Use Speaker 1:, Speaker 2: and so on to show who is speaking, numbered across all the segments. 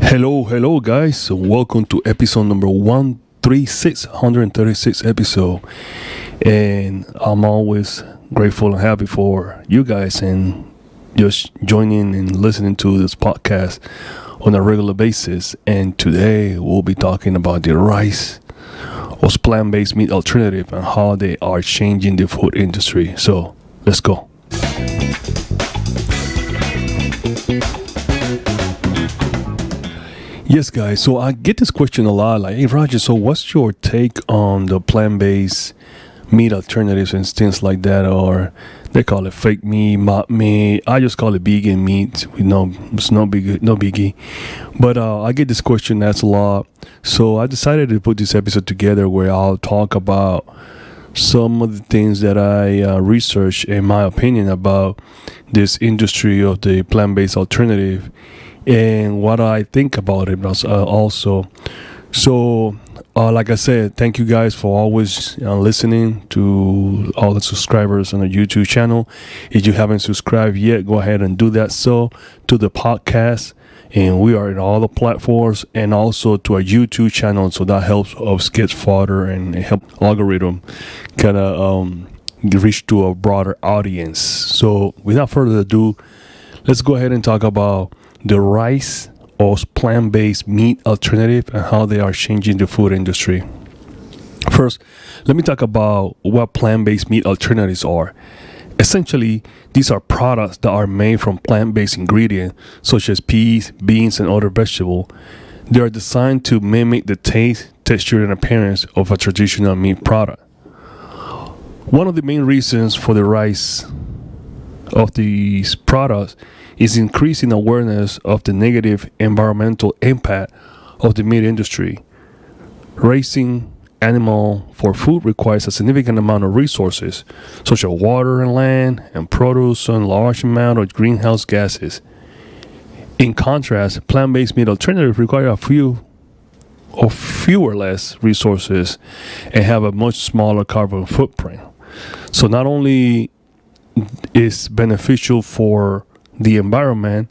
Speaker 1: Hello, guys. Welcome to episode number 136 episode. And I'm always grateful and happy for you guys and just joining and listening to this podcast on a regular basis. And today we'll be talking about the rise of plant-based meat alternative and how they are changing the food industry. So let's go. Yes, guys. So I get this question a lot, like, hey, Roger, so what's your take on the plant-based meat alternatives and things like that? Or they call it fake meat, mock meat. I just call it vegan meat. It's no biggie. But I get this question asked a lot. So I decided to put this episode together where I'll talk about some of the things that I researched, in my opinion, about this industry of the plant-based alternative and what I think about it also. So, like I said, thank you guys for always listening to all the subscribers on the YouTube channel. If you haven't subscribed yet, go ahead and do that. So, to the podcast, and we are in all the platforms, and also to our YouTube channel. So that helps us get farther and help algorithm kind of reach to a broader audience. So, without further ado, let's go ahead and talk about the rise of plant-based meat alternative and how they are changing the food industry. First, let me talk about what plant-based meat alternatives are. Essentially, these are products that are made from plant-based ingredients such as peas, beans, and other vegetables. They are designed to mimic the taste, texture, and appearance of a traditional meat product. One of the main reasons for the rise of these products is increasing awareness of the negative environmental impact of the meat industry. Raising animal for food requires a significant amount of resources, such as water and land, and produce a large amount of greenhouse gases. In contrast, plant-based meat alternatives require fewer less resources and have a much smaller carbon footprint. So not only is beneficial for the environment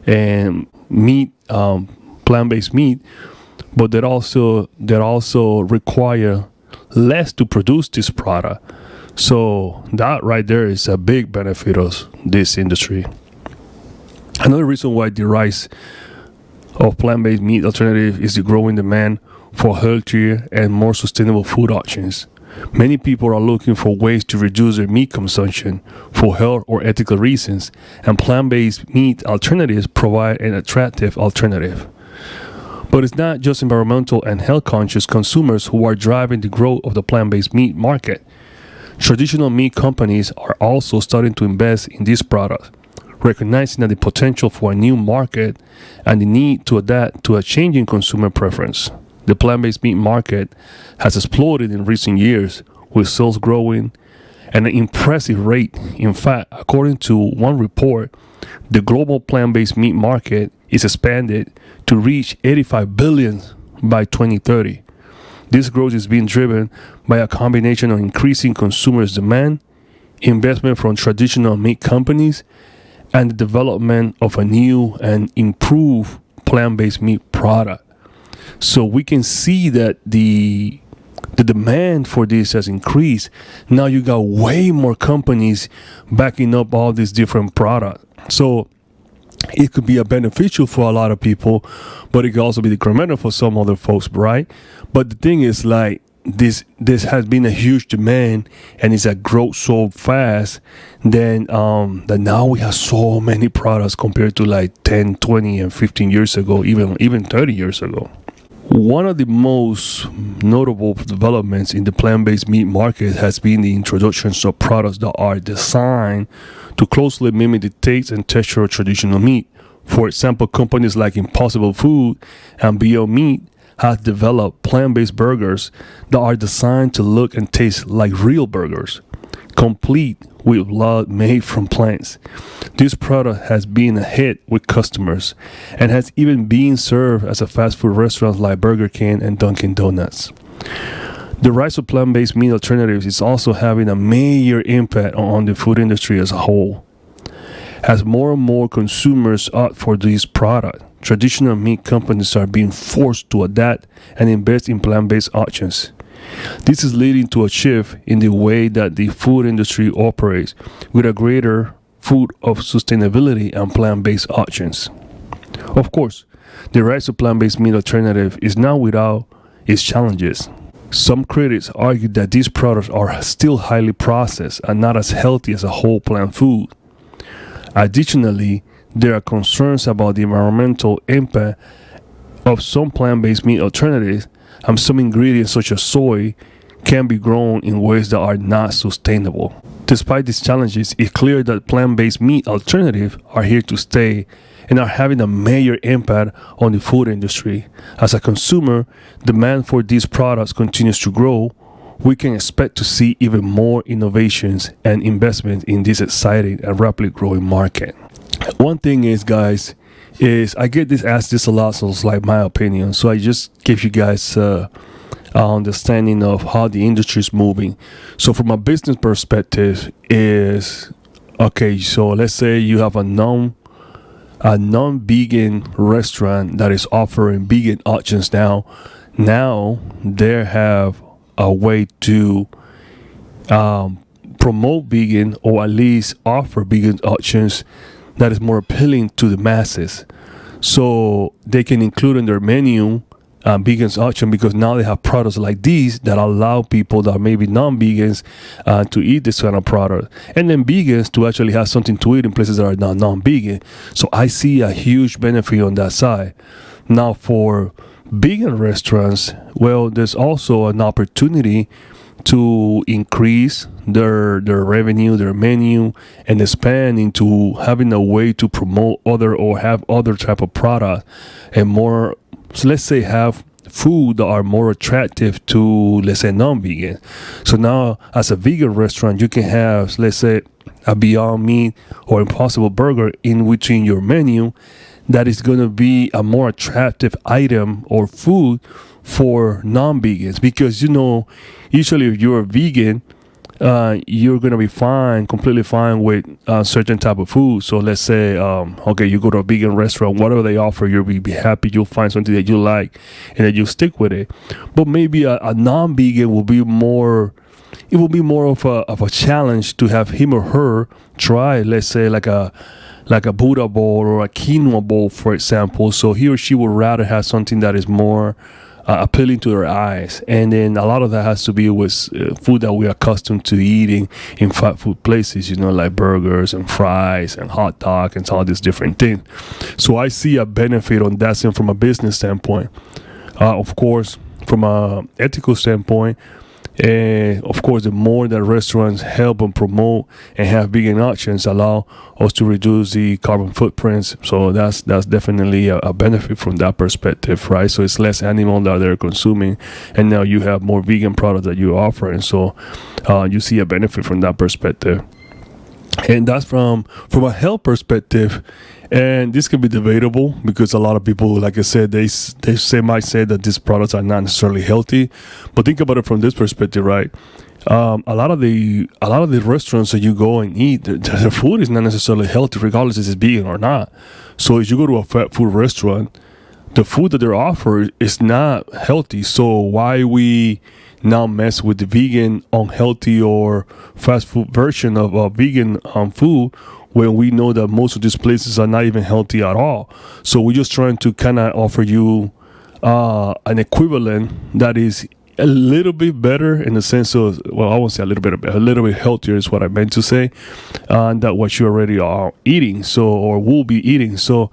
Speaker 1: and meat, plant-based meat, but that also require less to produce this product. So that right there is a big benefit of this industry. Another reason why the rise of plant-based meat alternative is the growing demand for healthier and more sustainable food options. Many people are looking for ways to reduce their meat consumption for health or ethical reasons, and plant-based meat alternatives provide an attractive alternative. But it's not just environmental and health-conscious consumers who are driving the growth of the plant-based meat market. Traditional meat companies are also starting to invest in these products, recognizing that the potential for a new market and the need to adapt to a changing consumer preference. The plant-based meat market has exploded in recent years, with sales growing at an impressive rate. In fact, according to one report, the global plant-based meat market is expanded to reach $85 billion by 2030. This growth is being driven by a combination of increasing consumers' demand, investment from traditional meat companies, and the development of a new and improved plant-based meat product. So we can see that the demand for this has increased. Now you got way more companies backing up all these different products. So it could be a beneficial for a lot of people, but it could also be detrimental for some other folks, right? But the thing is, like, this has been a huge demand, and it's a growth so fast that now we have so many products compared to like 10, 20, and 15 years ago, even 30 years ago. One of the most notable developments in the plant-based meat market has been the introduction of products that are designed to closely mimic the taste and texture of traditional meat. For example, companies like Impossible Food and Beyond Meat have developed plant-based burgers that are designed to look and taste like real burgers, complete with blood made from plants. This product has been a hit with customers and has even been served as a fast food restaurants like Burger King and Dunkin' Donuts. The rise of plant-based meat alternatives is also having a major impact on the food industry as a whole. As more and more consumers opt for these products, traditional meat companies are being forced to adapt and invest in plant-based options. This is leading to a shift in the way that the food industry operates, with a greater food of sustainability and plant-based options. Of course, the rise of plant-based meat alternative is not without its challenges. Some critics argue that these products are still highly processed and not as healthy as a whole plant food. Additionally, there are concerns about the environmental impact of some plant-based meat alternatives, and some ingredients such as soy can be grown in ways that are not sustainable. Despite these challenges, it's clear that plant-based meat alternatives are here to stay and are having a major impact on the food industry. As a consumer, demand for these products continues to grow. We can expect to see even more innovations and investment in this exciting and rapidly growing market. One thing is, guys, is I get asked this a lot, so it's like my opinion. So I just give you guys understanding of how the industry is moving. So from a business perspective is, okay, so let's say you have a non-vegan restaurant that is offering vegan options now. Now they have a way to promote vegan, or at least offer vegan options that is more appealing to the masses. So they can include in their menu vegans option, because now they have products like these that allow people that are maybe non-vegans to eat this kind of product, and then vegans to actually have something to eat in places that are not non-vegan. So I see a huge benefit on that side. Now for vegan restaurants, well, there's also an opportunity to increase their revenue, their menu, and expand into having a way to promote other, or have other type of product, and more, so let's say have food that are more attractive to, let's say, non-vegan. So now as a vegan restaurant, you can have, let's say, a Beyond Meat or Impossible Burger in between your menu that is going to be a more attractive item or food for non-vegans, because usually if you're a vegan, you're going to be completely fine with certain type of food. So let's say, okay, you go to a vegan restaurant, whatever they offer, you'll be happy, you'll find something that you like, and then you stick with it. But maybe a non-vegan will be more, it will be more of a challenge to have him or her try, let's say, like a Buddha bowl or a quinoa bowl, for example. So he or she would rather have something that is more appealing to their eyes. And then a lot of that has to be with food that we are accustomed to eating in fast food places, like burgers and fries and hot dog and all these different things. So I see a benefit on that from a business standpoint. Of course, from a ethical standpoint, of course, the more that restaurants help and promote and have vegan options, allow us to reduce the carbon footprints. So that's definitely a benefit from that perspective, right? So it's less animal that they're consuming, and now you have more vegan products that you offer, and so you see a benefit from that perspective. And that's from a health perspective. And this can be debatable, because a lot of people, like I said, they might say that these products are not necessarily healthy. But think about it from this perspective, right? A lot of the restaurants that you go and eat, the food is not necessarily healthy, regardless if it's vegan or not. So if you go to a fast food restaurant, the food that they're offering is not healthy. So why we now mess with the vegan, unhealthy, or fast food version of vegan food, when we know that most of these places are not even healthy at all? So we're just trying to kind of offer you an equivalent that is a little bit better, in the sense of, well, I won't say a little bit, a little bit healthier is what I meant to say, than what you already are eating, or will be eating. So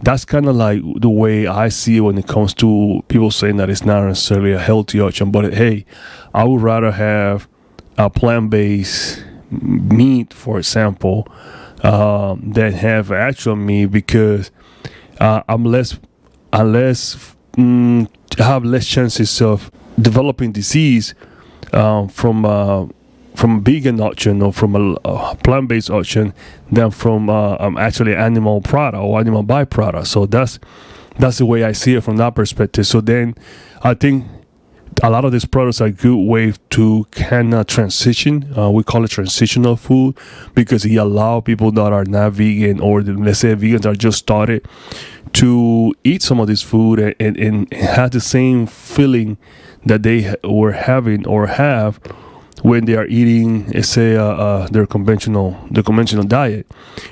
Speaker 1: that's kind of like the way I see it when it comes to people saying that it's not necessarily a healthy option. But hey, I would rather have a plant-based meat, for example, than have actual meat, because I have less chances of developing disease from a vegan option or from a plant-based option than from actually animal product or animal byproduct. So that's the way I see it from that perspective. So then I think a lot of these products are a good way to kind of transition. We call it transitional food because it allow people that are not vegan, or let's say vegans are just started, to eat some of this food and have the same feeling that they were having or have when they are eating, let's say, their conventional diet.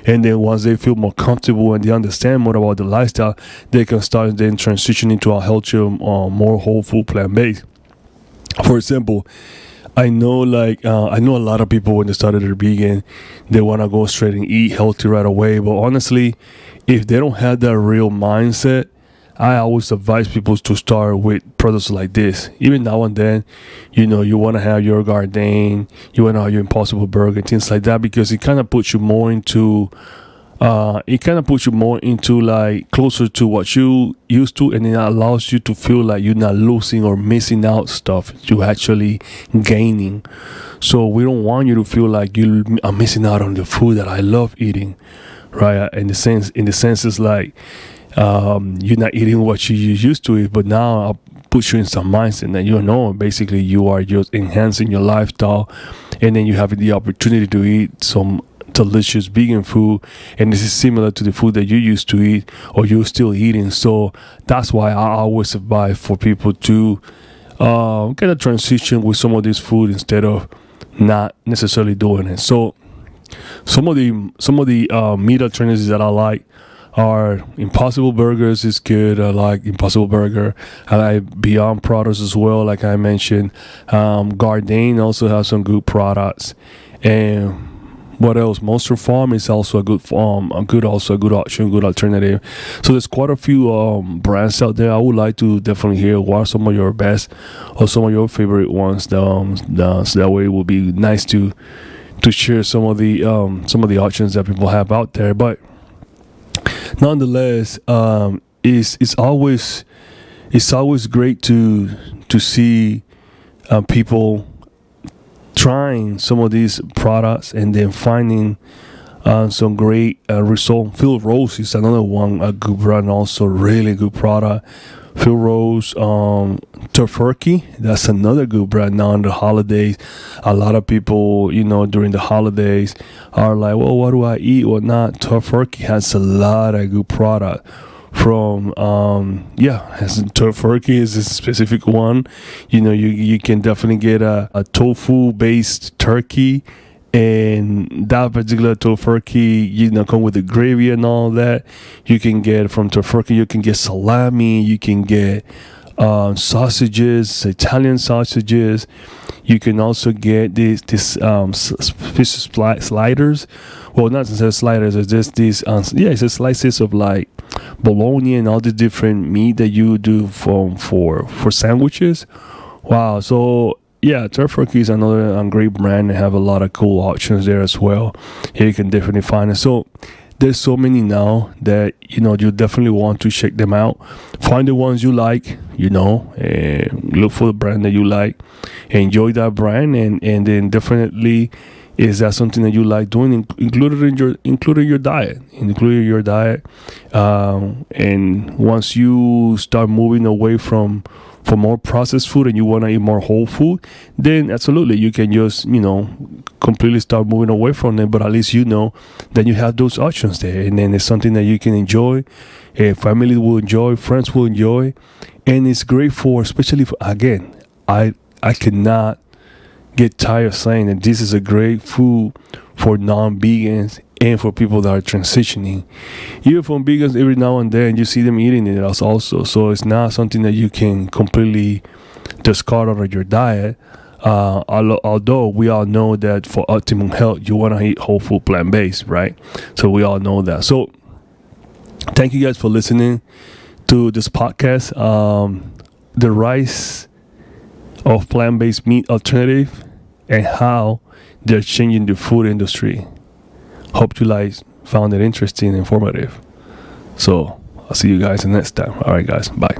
Speaker 1: And then once they feel more comfortable and they understand more about the lifestyle, they can start then transition into a healthier, more whole food, plant-based. For example, I know a lot of people when they started their vegan, they want to go straight and eat healthy right away. But honestly, if they don't have that real mindset, I always advise people to start with products like this. Even now and then, you want to have your Gardein, you want to have your Impossible Burger, things like that, because it kind of puts you more into, like closer to what you used to, and it allows you to feel like you're not losing or missing out stuff. You're actually gaining. So we don't want you to feel like you are missing out on the food that I love eating, right? In the sense it's like, you're not eating what you used to eat, but now I'll put you in some mindset that basically you are just enhancing your lifestyle, and then you have the opportunity to eat some delicious vegan food, and this is similar to the food that you used to eat or you're still eating. So that's why I always advise for people to get a transition with some of this food instead of not necessarily doing it. So some of the meat alternatives that I like are Impossible Burgers is good. I like Impossible Burger. I like Beyond products as well, like I mentioned. Gardein also has some good products. And what else? Monster Farm is also a good option, good alternative. So there's quite a few brands out there. I would like to definitely hear what are some of your best or some of your favorite ones. So that way it will be nice to share some of the options that people have out there. But nonetheless, it's always great to see people trying some of these products and then finding some great result. Phil Rose is another one, a good brand, also really good product. Phil Rose, Tofurky, that's another good brand. Now in the holidays, a lot of people, during the holidays are like, well, what do I eat, what not? Tofurky has a lot of good product from, Tofurky is a specific one. You can definitely get a tofu-based turkey, and that particular Tofurky, come with the gravy and all that. You can get from Tofurky, you can get salami, you can get sausages, Italian sausages. You can also get this fish sliders. Well, not necessarily sliders. It's just these. It's just slices of like bologna and all the different meat that you do for sandwiches. Wow. So yeah, Tofurky is another great brand. They have a lot of cool options there as well. Here you can definitely find it. So there's so many now that you definitely want to check them out. Find the ones you like, and look for the brand that you like. Enjoy that brand, and then definitely, is that something that you like doing, including your diet. And once you start moving away from more processed food and you want to eat more whole food, then absolutely you can just completely start moving away from it. But at least then you have those options there, and then it's something that you can enjoy, family will enjoy, friends will enjoy, and it's great for, especially for, again, I cannot get tired of saying that this is a great food for non-vegans and for people that are transitioning. Even from vegans, every now and then you see them eating it also. So it's not something that you can completely discard out of your diet. Although we all know that for optimum health, you want to eat whole food, plant-based, right? So we all know that. So thank you guys for listening to this podcast. The rise of plant-based meat alternative and how they're changing the food industry. Hope you guys found it interesting and informative. So I'll see you guys the next time. All right, guys. Bye.